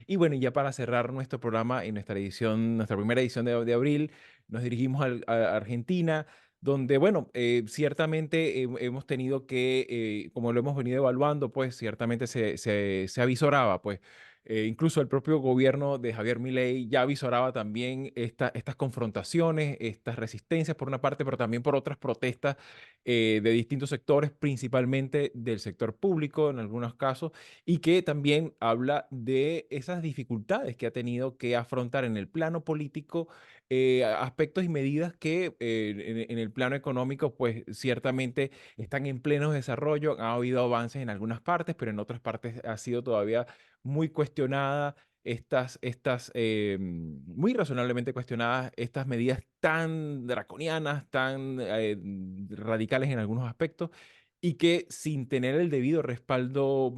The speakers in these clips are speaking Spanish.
Y bueno, y ya para cerrar nuestro programa en nuestra edición, nuestra primera edición de abril, nos dirigimos a Argentina, donde, bueno, ciertamente hemos tenido que, como lo hemos venido evaluando, pues ciertamente se avisoraba, pues incluso el propio gobierno de Javier Milei ya avisoraba también estas confrontaciones, estas resistencias por una parte, pero también por otras protestas de distintos sectores, principalmente del sector público en algunos casos, y que también habla de esas dificultades que ha tenido que afrontar en el plano político, aspectos y medidas que en el plano económico, pues ciertamente están en pleno desarrollo. Ha habido avances en algunas partes, pero en otras partes ha sido todavía muy cuestionada. Muy razonablemente cuestionadas estas medidas tan draconianas, tan radicales en algunos aspectos, y que sin tener el debido respaldo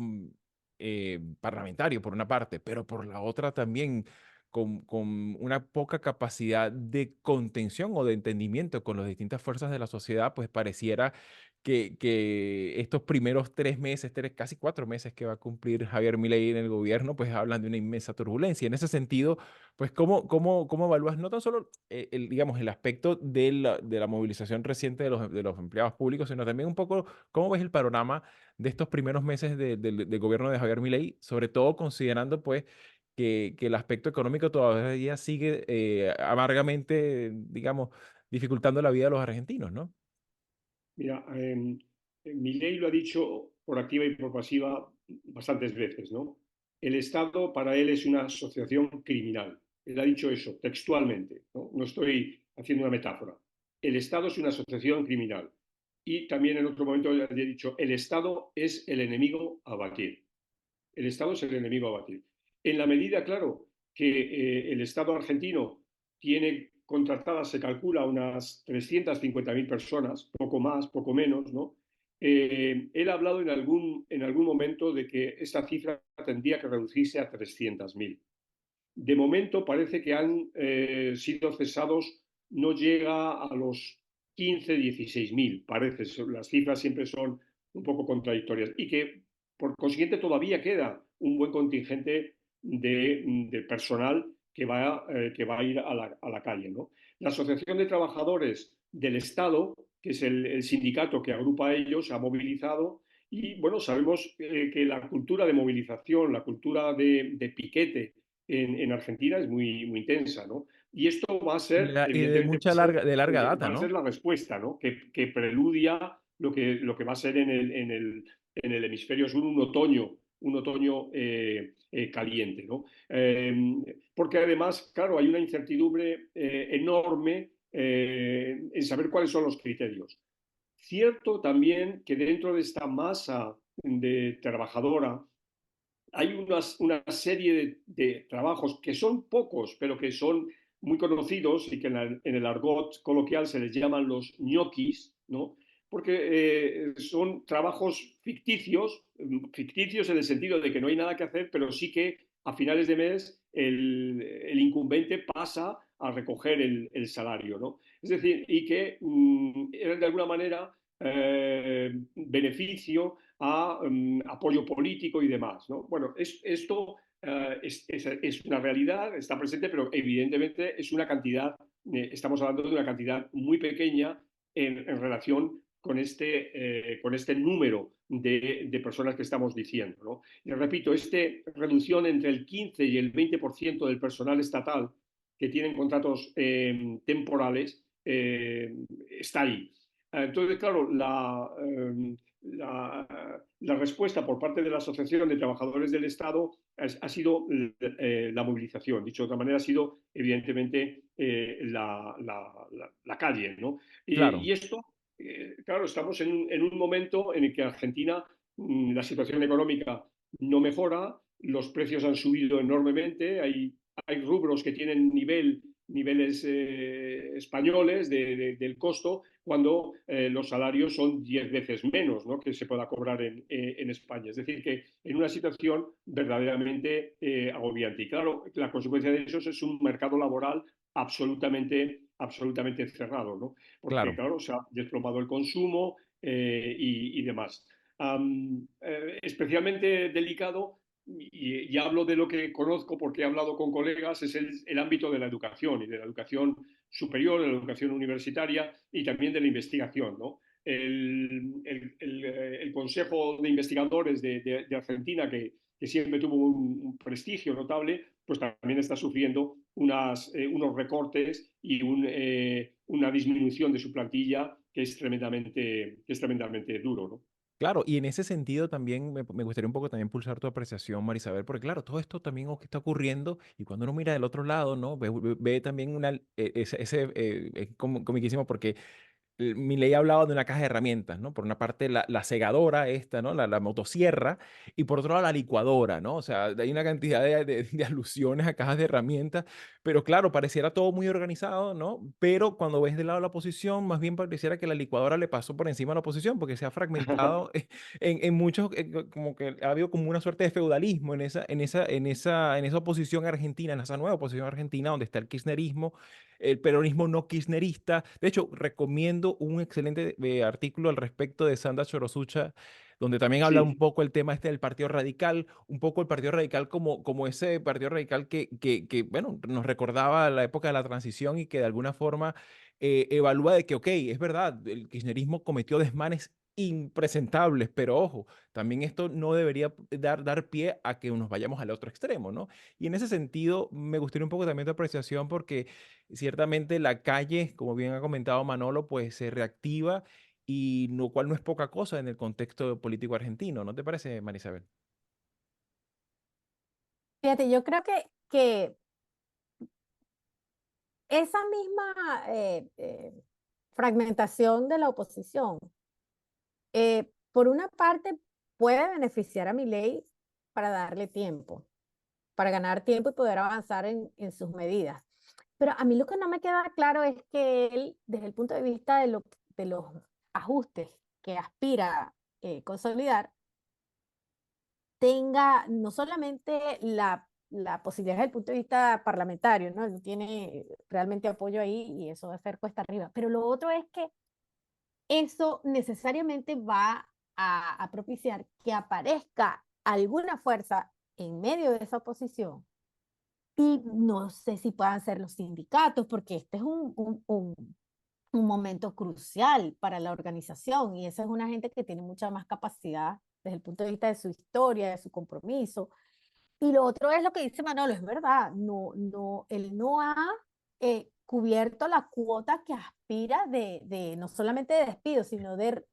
parlamentario, por una parte, pero por la otra también con una poca capacidad de contención o de entendimiento con las distintas fuerzas de la sociedad, pues pareciera que estos primeros 3 meses, casi 4 meses que va a cumplir Javier Milei en el gobierno, pues hablan de una inmensa turbulencia. En ese sentido, pues ¿cómo evalúas no tan solo digamos, el aspecto de la movilización reciente de los empleados públicos, sino también un poco cómo ves el panorama de estos primeros meses del gobierno de Javier Milei, sobre todo considerando pues que el aspecto económico todavía sigue amargamente, digamos, dificultando la vida de los argentinos, ¿no? Mira, Milei lo ha dicho por activa y por pasiva bastantes veces, ¿no? El Estado para él es una asociación criminal. Él ha dicho eso textualmente, ¿no? No estoy haciendo una metáfora. El Estado es una asociación criminal. Y también en otro momento le ha dicho, el Estado es el enemigo a batir. El Estado es el enemigo a batir. En la medida, claro, que el Estado argentino tiene contratadas, se calcula, unas 350.000 personas, poco más, poco menos, ¿no? Él ha hablado en algún momento de que esta cifra tendría que reducirse a 300.000. De momento parece que han sido cesados, no llega a los 15, 16.000, parece. Las cifras siempre son un poco contradictorias. Y que, por consiguiente, todavía queda un buen contingente de personal que va a ir a la calle, ¿no? La Asociación de Trabajadores del Estado, que es el sindicato que agrupa a ellos, ha movilizado. Y bueno, sabemos que la cultura de movilización, la cultura de piquete en Argentina es muy, muy intensa, ¿no? Y esto va a ser, Y de evidentemente, mucha de larga data, va a ser ¿no? la respuesta, ¿no? Que preludia lo que va a ser en el hemisferio sur un otoño caliente, ¿no? Porque además, claro, hay una incertidumbre enorme en saber cuáles son los criterios. Cierto también que dentro de esta masa de trabajadora hay una serie de trabajos que son pocos, pero que son muy conocidos y que en el argot coloquial se les llaman los ñoquis, ¿no? Porque son trabajos ficticios en el sentido de que no hay nada que hacer, pero sí que a finales de mes el incumbente pasa a recoger el salario, ¿no? Es decir, y que eran de alguna manera beneficio a apoyo político y demás, ¿no? Bueno, esto es una realidad, está presente, pero evidentemente es una cantidad, estamos hablando de una cantidad muy pequeña en relación con este número de personas que estamos diciendo, ¿no? Y repito, esta reducción entre el 15 y el 20% del personal estatal que tienen contratos temporales está ahí. Entonces, claro, la respuesta por parte de la Asociación de Trabajadores del Estado ha sido la movilización. Dicho de otra manera, ha sido evidentemente la calle, ¿no? Claro. Y esto, claro, estamos en un momento en el que Argentina, la situación económica no mejora, los precios han subido enormemente, hay rubros que tienen niveles españoles del costo, cuando los salarios son 10 veces menos, ¿no?, que se pueda cobrar en España. Es decir, que en una situación verdaderamente agobiante. Y claro, la consecuencia de eso es un mercado laboral absolutamente cerrado, ¿no? Porque, Claro. claro, se ha desplomado el consumo y demás. Especialmente delicado y hablo de lo que conozco porque he hablado con colegas, es el ámbito de la educación y de la educación superior, de la educación universitaria y también de la investigación, ¿no? El Consejo de Investigadores de Argentina, que siempre tuvo un prestigio notable, pues también está sufriendo unos recortes y una disminución de su plantilla que es tremendamente duro, ¿no? Claro, y en ese sentido también me gustaría un poco también pulsar tu apreciación, Marisabel, porque claro, todo esto también está ocurriendo y cuando uno mira del otro lado, ¿no? Ve también es comiquísimo porque Milei hablaba de una caja de herramientas, ¿no? Por una parte la segadora esta, ¿no? La motosierra y por otro lado la licuadora, ¿no? O sea, hay una cantidad de alusiones a cajas de herramientas, pero claro, pareciera todo muy organizado, ¿no? Pero cuando ves del lado de la oposición, más bien pareciera que la licuadora le pasó por encima a la oposición porque se ha fragmentado en muchos, como que ha habido como una suerte de feudalismo en esa oposición argentina, en esa nueva oposición argentina donde está el kirchnerismo, el peronismo no kirchnerista. De hecho, recomiendo un excelente artículo al respecto de Sandra Chorosucha, donde también habla un Sí, poco el tema este del Partido Radical, un poco el Partido Radical como ese Partido Radical bueno, nos recordaba la época de la transición y que de alguna forma evalúa de que, ok, es verdad, el kirchnerismo cometió desmanes impresentables, pero ojo, también esto no debería dar pie a que nos vayamos al otro extremo, ¿no? Y en ese sentido, me gustaría un poco también tu apreciación porque ciertamente la calle, como bien ha comentado Manolo, pues se reactiva y lo cual no es poca cosa en el contexto político argentino, ¿no te parece, Marisabel? Fíjate, yo creo que esa misma fragmentación de la oposición, por una parte, puede beneficiar a Milei para darle tiempo, para ganar tiempo y poder avanzar en sus medidas. Pero a mí lo que no me queda claro es que él, desde el punto de vista de los ajustes que aspira consolidar, tenga no solamente la posibilidad desde el punto de vista parlamentario, ¿no? Él no tiene realmente apoyo ahí y eso va a ser cuesta arriba. Pero lo otro es que eso necesariamente va a propiciar que aparezca alguna fuerza en medio de esa oposición. Y no sé si puedan ser los sindicatos, porque este es un momento crucial para la organización y esa es una gente que tiene mucha más capacidad desde el punto de vista de su historia, de su compromiso. Y lo otro es lo que dice Manolo, es verdad, él no ha cubierto la cuota que aspira no solamente de despido, sino de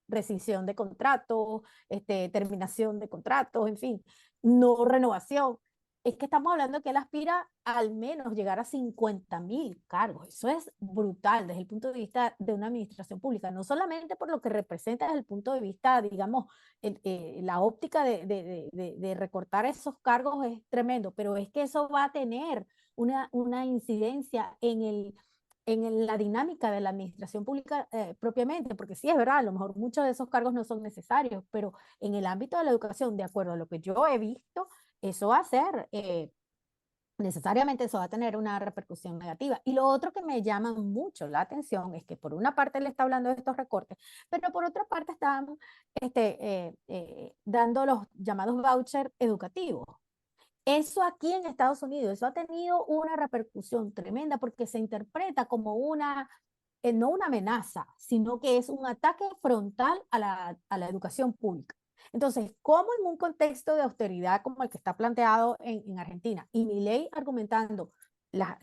rescisión de contratos, terminación de contratos, en fin, no renovación. Es que estamos hablando de que él aspira al menos llegar a 50.000 cargos. Eso es brutal desde el punto de vista de una administración pública, no solamente por lo que representa desde el punto de vista, digamos, la óptica de recortar esos cargos es tremendo, pero es que eso va a tener una incidencia en la dinámica de la administración pública propiamente, porque sí es verdad, a lo mejor muchos de esos cargos no son necesarios, pero en el ámbito de la educación, de acuerdo a lo que yo he visto, eso va a ser necesariamente eso va a tener una repercusión negativa. Y lo otro que me llama mucho la atención es que por una parte le está hablando de estos recortes, pero por otra parte están dando los llamados vouchers educativos. Eso aquí en Estados Unidos, eso ha tenido una repercusión tremenda porque se interpreta como no una amenaza, sino que es un ataque frontal a la educación pública. Entonces, ¿cómo en un contexto de austeridad como el que está planteado en Argentina y Milei argumentando las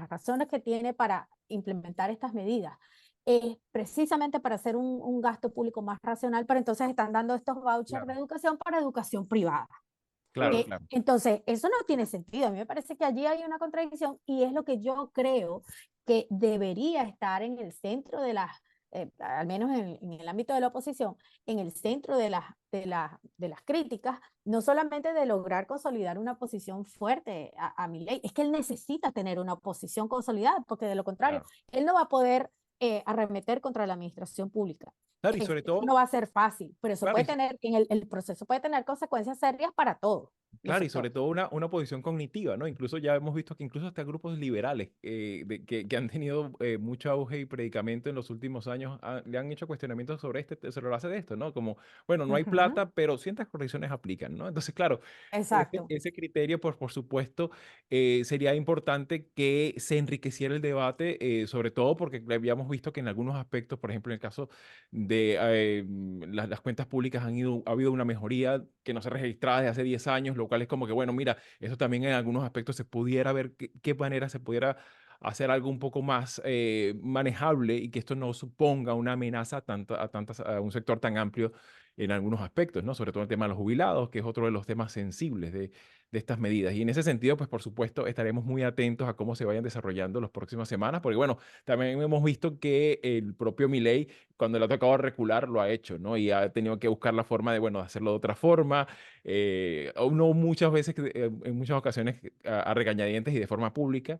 razones que tiene para implementar estas medidas, es precisamente para hacer un gasto público más racional, pero entonces están dando estos vouchers de Claro, educación para educación privada? claro, claro. Entonces, eso no tiene sentido. A mí me parece que allí hay una contradicción y es lo que yo creo que debería estar en el centro al menos en el ámbito de la oposición, en el centro de las críticas, no solamente de lograr consolidar una posición fuerte a Milei, es que él necesita tener una posición consolidada, porque de lo contrario, Claro. él no va a poder arremeter contra la administración pública. Claro, y sobre Eso no todo, va a ser fácil, pero eso claro, puede tener, el proceso puede tener consecuencias serias para todos. los Claro, y sobre sectores. todo una posición cognitiva, ¿no? Incluso ya hemos visto que incluso hasta grupos liberales que han tenido mucho auge y predicamento en los últimos años le han hecho cuestionamientos sobre la base de esto, ¿no? Como, bueno, no hay Ujú, plata, pero ciertas correcciones aplican, ¿no? Entonces, claro, exacto. ese criterio, pues por supuesto, sería importante que se enriqueciera el debate, sobre todo porque habíamos visto que en algunos aspectos, por ejemplo, en el caso de las cuentas públicas ha habido una mejoría que no se registraba desde hace 10 años, lo cual es como que, bueno, mira, eso también en algunos aspectos se pudiera ver qué manera se pudiera hacer algo un poco más manejable y que esto no suponga una amenaza a un sector tan amplio en algunos aspectos, ¿no? Sobre todo el tema de los jubilados, que es otro de los temas sensibles de estas medidas. Y en ese sentido, pues por supuesto, estaremos muy atentos a cómo se vayan desarrollando las próximas semanas, porque bueno, también hemos visto que el propio Milei cuando le ha tocado recular, lo ha hecho, ¿no? Y ha tenido que buscar la forma de, bueno, hacerlo de otra forma, o no muchas veces, en muchas ocasiones a regañadientes y de forma pública,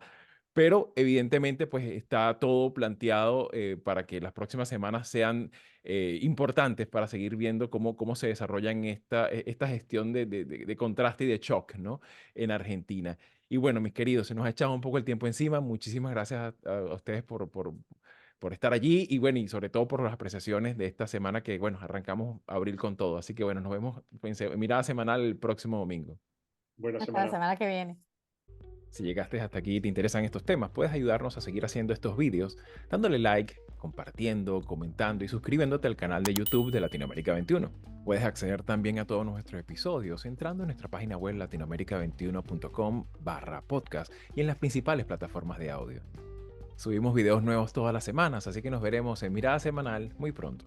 pero evidentemente pues está todo planteado para que las próximas semanas sean importantes para seguir viendo cómo se desarrolla en esta gestión de contraste y de shock, ¿no? En Argentina. Y bueno, mis queridos, se nos ha echado un poco el tiempo encima. Muchísimas gracias a ustedes por estar allí y bueno, y sobre todo por las apreciaciones de esta semana que, bueno, arrancamos abril con todo. Así que bueno, nos vemos en mirada semanal el próximo domingo. Buena Hasta la semana. semana que viene. Si llegaste hasta aquí y te interesan estos temas, puedes ayudarnos a seguir haciendo estos vídeos dándole like, compartiendo, comentando y suscribiéndote al canal de YouTube de Latinoamérica 21. Puedes acceder también a todos nuestros episodios entrando en nuestra página web latinoamerica21.com/podcast y en las principales plataformas de audio. Subimos videos nuevos todas las semanas, así que nos veremos en Mirada Semanal muy pronto.